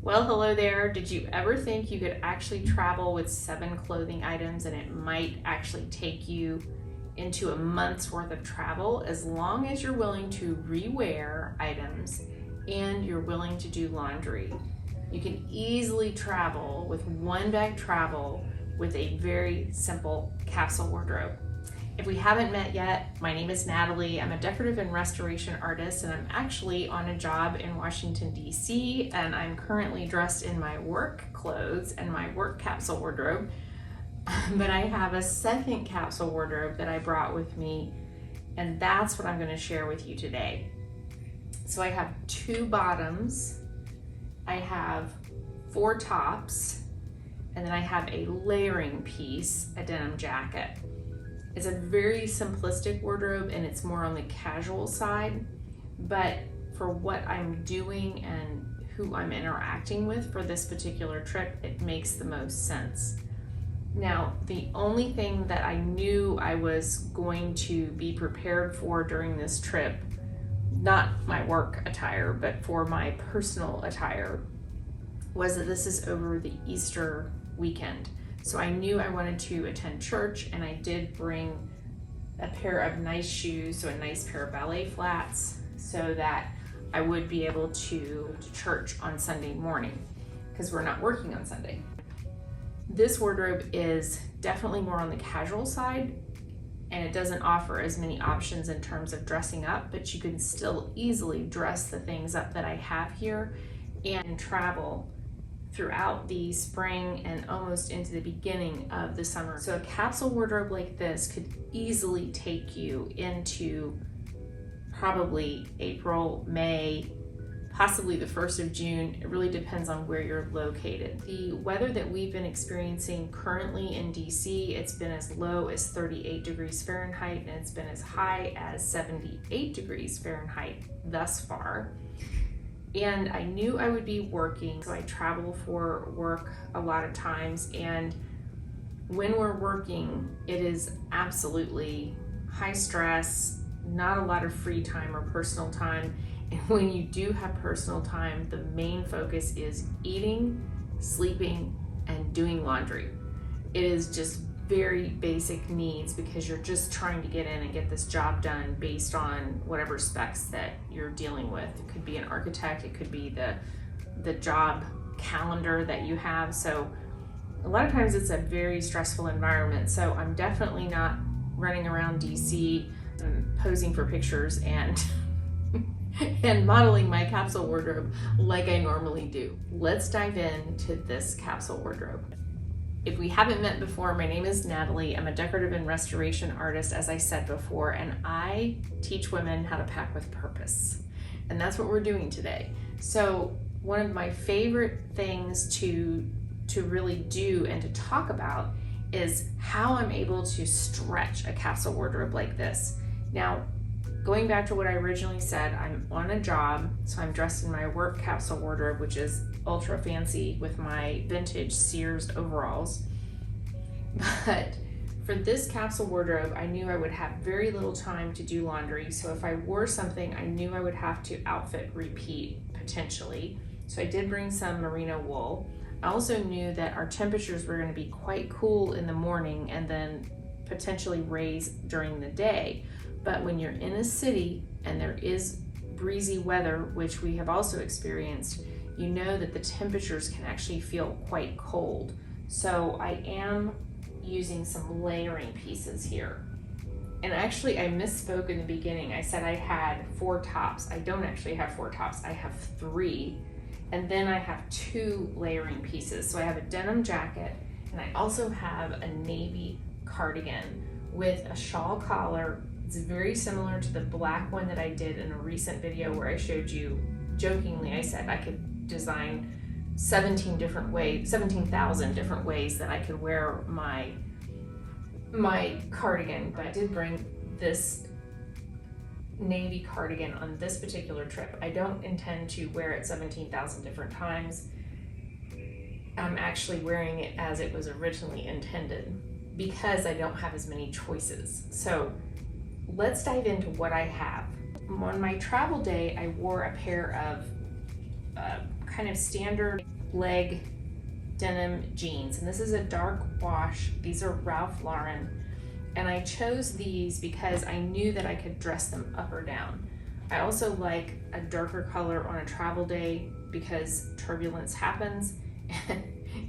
Well, hello there. Did you ever think you could actually travel with 7 clothing items and it might actually take you into a month's worth of travel as long as you're willing to rewear items and you're willing to do laundry? You can easily travel with one bag travel with a very simple capsule wardrobe. If we haven't met yet, my name is Natalie. I'm a decorative and restoration artist, and I'm actually on a job in Washington, D.C., and I'm currently dressed in my work clothes and my work capsule wardrobe. But I have a second capsule wardrobe that I brought with me, and that's what I'm going to share with you today. So I have 2 bottoms, I have 4 tops, and then I have a layering piece, a denim jacket. It's a very simplistic wardrobe and it's more on the casual side, but for what I'm doing and who I'm interacting with for this particular trip, it makes the most sense. Now, the only thing that I knew I was going to be prepared for during this trip, not my work attire, but for my personal attire, was that this is over the Easter weekend. So I knew I wanted to attend church, and I did bring a pair of nice shoes, so a nice pair of ballet flats, so that I would be able to church on Sunday morning, because we're not working on Sunday. This wardrobe is definitely more on the casual side, and it doesn't offer as many options in terms of dressing up, but you can still easily dress the things up that I have here and travel throughout the spring and almost into the beginning of the summer. So a capsule wardrobe like this could easily take you into probably April, May, possibly the 1st of June. It really depends on where you're located. The weather that we've been experiencing currently in DC, it's been as low as 38 degrees Fahrenheit and it's been as high as 78 degrees Fahrenheit thus far. And I knew I would be working, so I travel for work a lot of times, and when we're working, it is absolutely high stress, not a lot of free time or personal time. And when you do have personal time, the main focus is eating, sleeping, and doing laundry. It is just very basic needs because you're just trying to get in and get this job done based on whatever specs that you're dealing with. It could be an architect, it could be the job calendar that you have. So a lot of times it's a very stressful environment. So I'm definitely not running around DC and posing for pictures and and modeling my capsule wardrobe like I normally do. Let's dive into this capsule wardrobe. If we haven't met before, my name is Natalie. I'm a decorative and restoration artist, as I said before, and I teach women how to pack with purpose. And that's what we're doing today. So one of my favorite things to really do and to talk about is how I'm able to stretch a capsule wardrobe like this. Now, going back to what I originally said, I'm on a job, so I'm dressed in my work capsule wardrobe, which is ultra fancy with my vintage Sears overalls. But for this capsule wardrobe, I knew I would have very little time to do laundry. So if I wore something, I knew I would have to outfit repeat potentially. So I did bring some merino wool. I also knew that our temperatures were going to be quite cool in the morning and then potentially raise during the day. But when you're in a city and there is breezy weather, which we have also experienced, you know that the temperatures can actually feel quite cold. So I am using some layering pieces here. And actually I misspoke in the beginning. I said I had 4 tops. I don't actually have 4 tops, I have 3. And then I have 2 layering pieces. So I have a denim jacket and I also have a navy cardigan with a shawl collar. It's very similar to the black one that I did in a recent video where I showed you, jokingly, I said I could design 17,000 different ways that I could wear my cardigan. But I did bring this navy cardigan on this particular trip. I don't intend to wear it 17,000 different times. I'm actually wearing it as it was originally intended because I don't have as many choices. So let's dive into what I have. On my travel day, I wore a pair of kind of standard leg denim jeans, and this is a dark wash. These are Ralph Lauren, and I chose these because I knew that I could dress them up or down. I also like a darker color on a travel day because turbulence happens,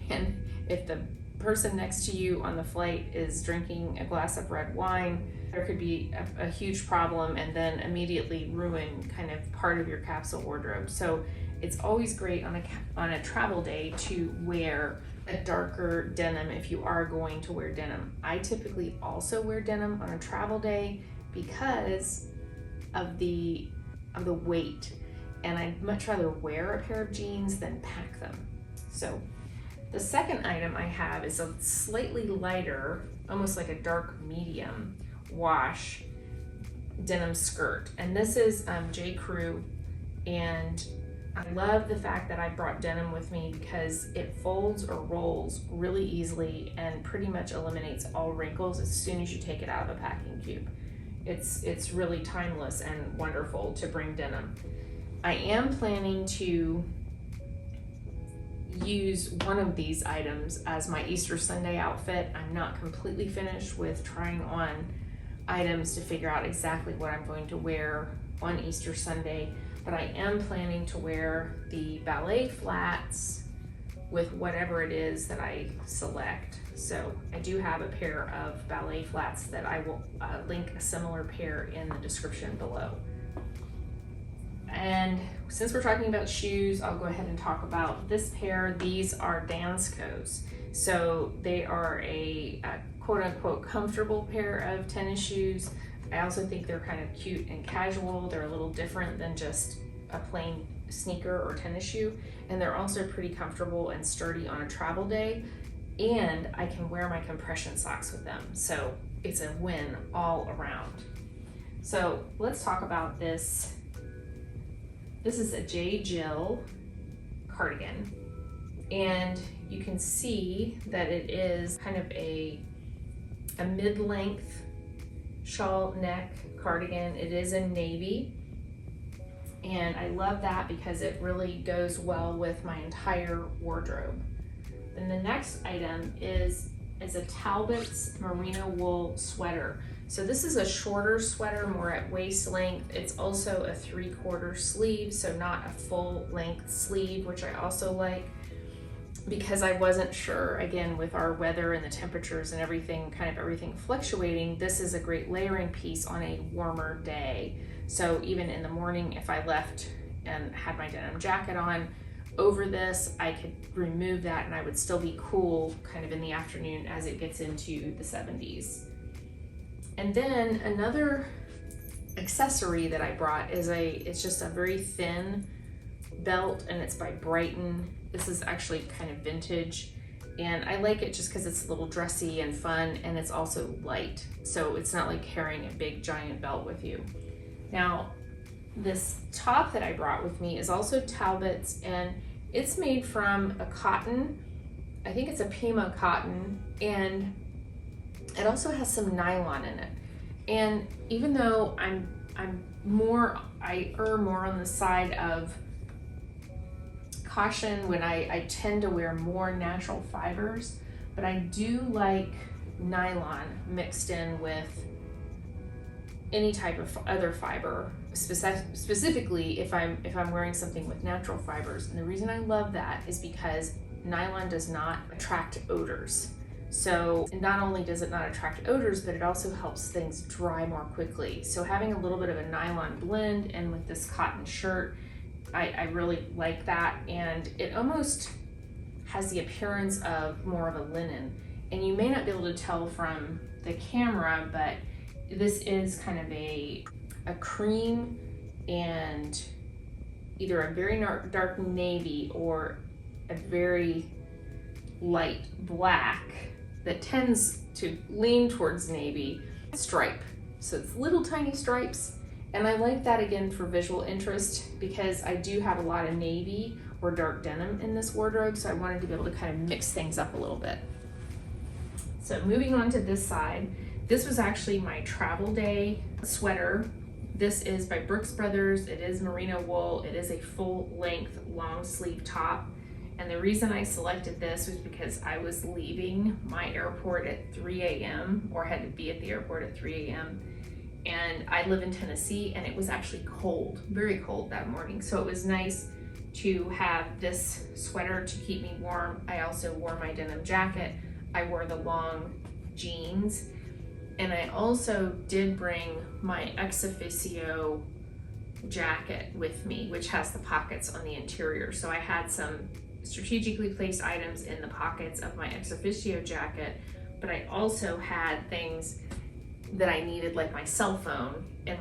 and if the person next to you on the flight is drinking a glass of red wine, there could be a huge problem and then immediately ruin kind of part of your capsule wardrobe. So it's always great on a travel day to wear a darker denim if you are going to wear denim. I typically also wear denim on a travel day because of the weight, and I'd much rather wear a pair of jeans than pack them. So the second item I have is a slightly lighter, almost like a dark medium wash denim skirt, and this is J. Crew, and I love the fact that I brought denim with me because it folds or rolls really easily and pretty much eliminates all wrinkles as soon as you take it out of a packing cube. It's really timeless and wonderful to bring denim. I am planning to use one of these items as my Easter Sunday outfit. I'm not completely finished with trying on items to figure out exactly what I'm going to wear on Easter Sunday, but I am planning to wear the ballet flats with whatever it is that I select. So I do have a pair of ballet flats that I will link a similar pair in the description below. And since we're talking about shoes, I'll go ahead and talk about this pair. These are Danskos. So they are a quote unquote comfortable pair of tennis shoes. I also think they're kind of cute and casual. They're a little different than just a plain sneaker or tennis shoe. And they're also pretty comfortable and sturdy on a travel day. And I can wear my compression socks with them. So it's a win all around. So let's talk about this. This is a J. Jill cardigan. And you can see that it is kind of a mid-length shawl neck cardigan. It is in navy. And I love that because it really goes well with my entire wardrobe. And the next item is a Talbot's merino wool sweater. So this is a shorter sweater, more at waist length. It's also a 3/4 sleeve, so not a full length sleeve, which I also like because I wasn't sure, again, with our weather and the temperatures and everything, kind of everything fluctuating, this is a great layering piece on a warmer day. So even in the morning, if I left and had my denim jacket on over this, I could remove that and I would still be cool kind of in the afternoon as it gets into the 70s. And then another accessory that I brought is it's just a very thin belt, and it's by Brighton. This is actually kind of vintage, and I like it just because it's a little dressy and fun, and it's also light. So it's not like carrying a big giant belt with you. Now, this top that I brought with me is also Talbot's, and it's made from a cotton. I think it's a Pima cotton, and it also has some nylon in it. And even though I err more on the side of caution when I tend to wear more natural fibers, but I do like nylon mixed in with any type of other fiber, specifically if I'm wearing something with natural fibers. And the reason I love that is because nylon does not attract odors. So not only does it not attract odors, but it also helps things dry more quickly. So having a little bit of a nylon blend and with this cotton shirt, I really like that. And it almost has the appearance of more of a linen. And you may not be able to tell from the camera, but this is kind of a cream and either a very dark navy or a very light black that tends to lean towards navy stripe. So it's little tiny stripes, and I like that again for visual interest because I do have a lot of navy or dark denim in this wardrobe, so I wanted to be able to kind of mix things up a little bit. So moving on to this side, this was actually my travel day sweater. This is by Brooks Brothers. It is merino wool. It is a full length long sleeve top. And the reason I selected this was because I was leaving my airport at 3 a.m. or had to be at the airport at 3 a.m. And I live in Tennessee, and it was actually cold, very cold that morning. So it was nice to have this sweater to keep me warm. I also wore my denim jacket. I wore the long jeans. And I also did bring my ex officio jacket with me, which has the pockets on the interior. So I had some strategically placed items in the pockets of my ex officio jacket, but I also had things that I needed, like my cell phone in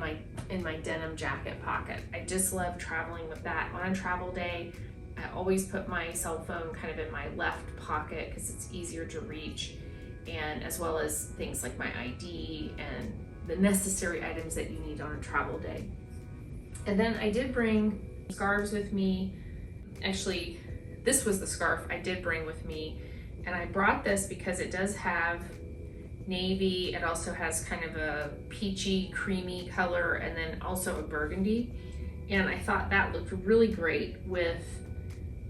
my denim jacket pocket. I just love traveling with that. On a travel day, I always put my cell phone kind of in my left pocket because it's easier to reach, and as well as things like my ID and the necessary items that you need on a travel day. And then I did bring scarves with me. Actually, this was the scarf I did bring with me, and I brought this because it does have navy. It also has kind of a peachy, creamy color, and then also a burgundy. And I thought that looked really great with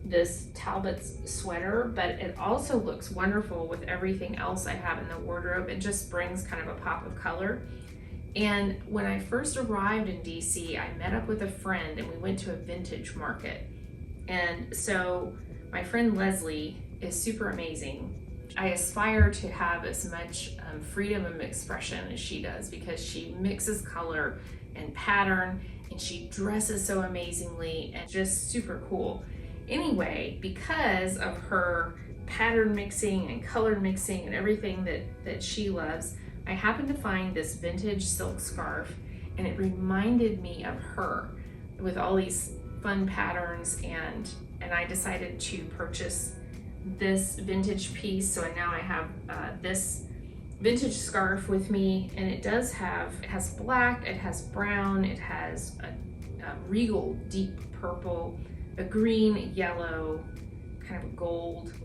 this Talbot's sweater, but it also looks wonderful with everything else I have in the wardrobe. It just brings kind of a pop of color. And when I first arrived in DC, I met up with a friend and we went to a vintage market. And so my friend Leslie is super amazing. I aspire to have as much freedom of expression as she does, because she mixes color and pattern, and she dresses so amazingly and just super cool. Anyway, because of her pattern mixing and color mixing and everything that she loves, I happened to find this vintage silk scarf, and it reminded me of her with all these fun patterns, and I decided to purchase this vintage piece. So now I have this vintage scarf with me, and it has black, it has brown, it has a regal deep purple, a green, yellow, kind of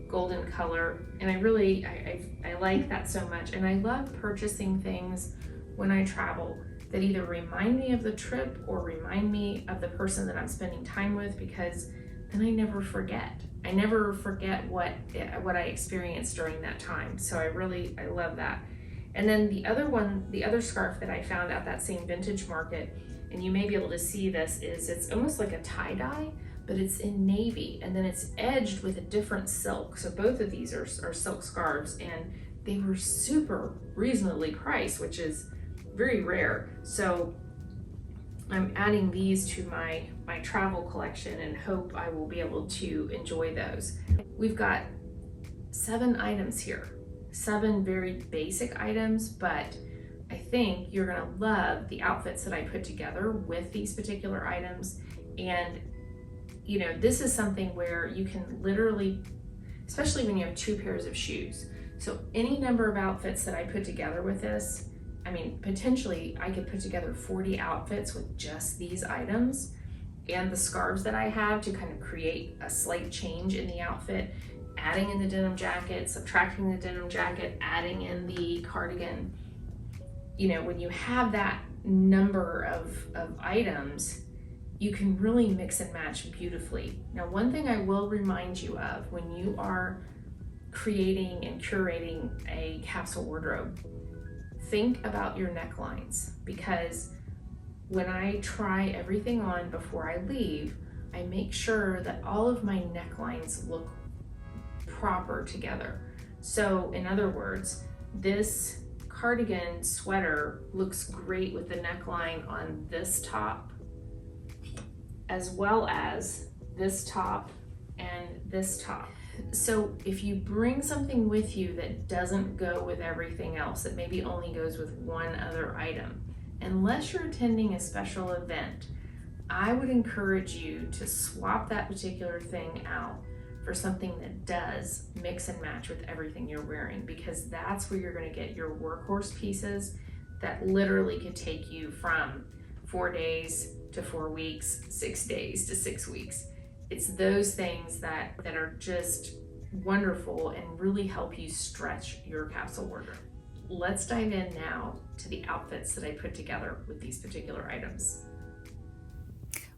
golden color. And I like that so much. And I love purchasing things when I travel that either remind me of the trip or remind me of the person that I'm spending time with, because then I never forget. I never forget what I experienced during that time. So I love that. And then the other scarf that I found at that same vintage market, and you may be able to see this, is it's almost like a tie-dye, but it's in navy, and then it's edged with a different silk. So both of these are silk scarves, and they were super reasonably priced, which is very rare. So I'm adding these to my travel collection and hope I will be able to enjoy those. We've got 7 items here, 7 very basic items, but I think you're gonna love the outfits that I put together with these particular items. And you know, this is something where you can literally, especially when you have 2 pairs of shoes. So any number of outfits that I put together with this, I mean, potentially I could put together 40 outfits with just these items and the scarves that I have to kind of create a slight change in the outfit, adding in the denim jacket, subtracting the denim jacket, adding in the cardigan. You know, when you have that number of items, you can really mix and match beautifully. Now, one thing I will remind you of when you are creating and curating a capsule wardrobe, think about your necklines, because when I try everything on before I leave, I make sure that all of my necklines look proper together. So in other words, this cardigan sweater looks great with the neckline on this top, as well as this top and this top. So if you bring something with you that doesn't go with everything else, that maybe only goes with one other item, unless you're attending a special event, I would encourage you to swap that particular thing out for something that does mix and match with everything you're wearing, because that's where you're going to get your workhorse pieces that literally could take you from 4 days to 4 weeks, 6 days to 6 weeks. It's those things that are just wonderful and really help you stretch your capsule wardrobe. Let's dive in now to the outfits that I put together with these particular items.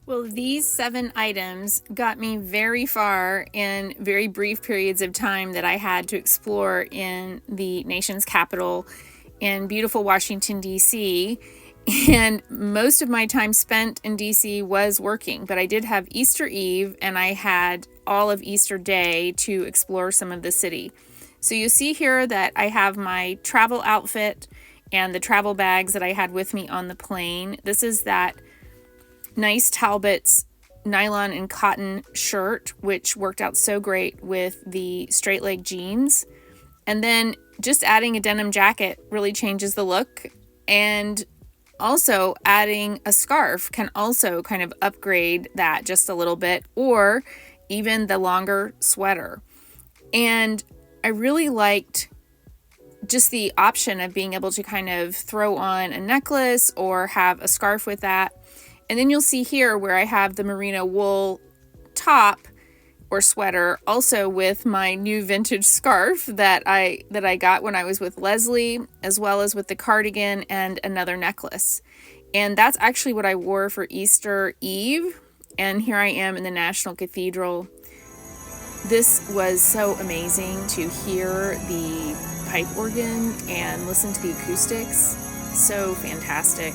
Well, these 7 items got me very far in very brief periods of time that I had to explore in the nation's capital in beautiful Washington, D.C. And most of my time spent in D.C. was working, but I did have Easter Eve and I had all of Easter Day to explore some of the city. So you see here that I have my travel outfit and the travel bags that I had with me on the plane. This is that nice Talbot's nylon and cotton shirt, which worked out so great with the straight leg jeans. And then just adding a denim jacket really changes the look. And also adding a scarf can also kind of upgrade that just a little bit, or even the longer sweater. And I really liked just the option of being able to kind of throw on a necklace or have a scarf with that. And then you'll see here where I have the merino wool top or sweater, also with my new vintage scarf that I got when I was with Leslie, as well as with the cardigan and another necklace. And that's actually what I wore for Easter Eve. And here I am in the National Cathedral. This was so amazing to hear the pipe organ and listen to the acoustics. So fantastic.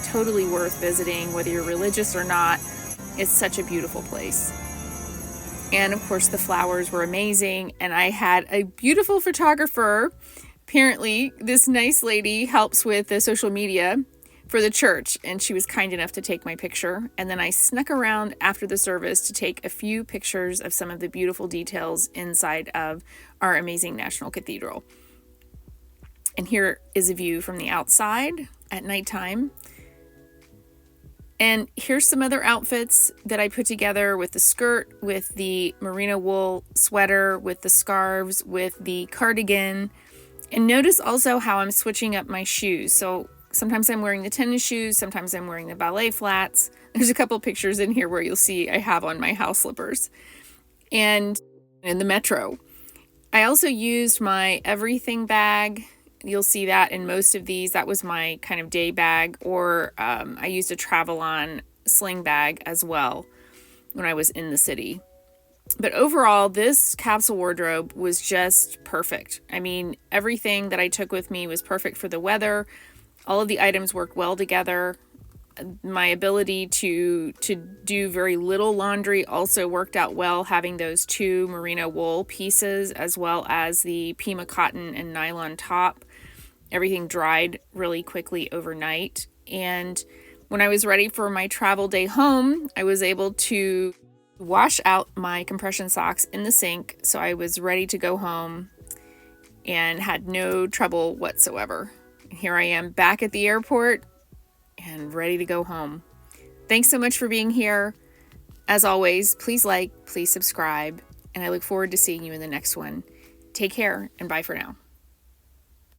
Totally worth visiting, whether you're religious or not. It's such a beautiful place. And of course, the flowers were amazing. And I had a beautiful photographer. Apparently, this nice lady helps with the social media for the church, and she was kind enough to take my picture. And then I snuck around after the service to take a few pictures of some of the beautiful details inside of our amazing National Cathedral. And here is a view from the outside at nighttime. And here's some other outfits that I put together with the skirt, with the merino wool sweater, with the scarves, with the cardigan. And notice also how I'm switching up my shoes. So sometimes I'm wearing the tennis shoes, sometimes I'm wearing the ballet flats. There's a couple pictures in here where you'll see I have on my house slippers. And in the metro, I also used my everything bag. You'll see that in most of these. That was my kind of day bag, or I used a travel-on sling bag as well when I was in the city. But overall, this capsule wardrobe was just perfect. I mean, everything that I took with me was perfect for the weather. All of the items worked well together. My ability to do very little laundry also worked out well, having those 2 merino wool pieces as well as the Pima cotton and nylon top. Everything dried really quickly overnight. And when I was ready for my travel day home, I was able to wash out my compression socks in the sink. So I was ready to go home and had no trouble whatsoever. Here I am back at the airport and ready to go home. Thanks so much for being here. As always, please like, please subscribe, and I look forward to seeing you in the next one. Take care and bye for now.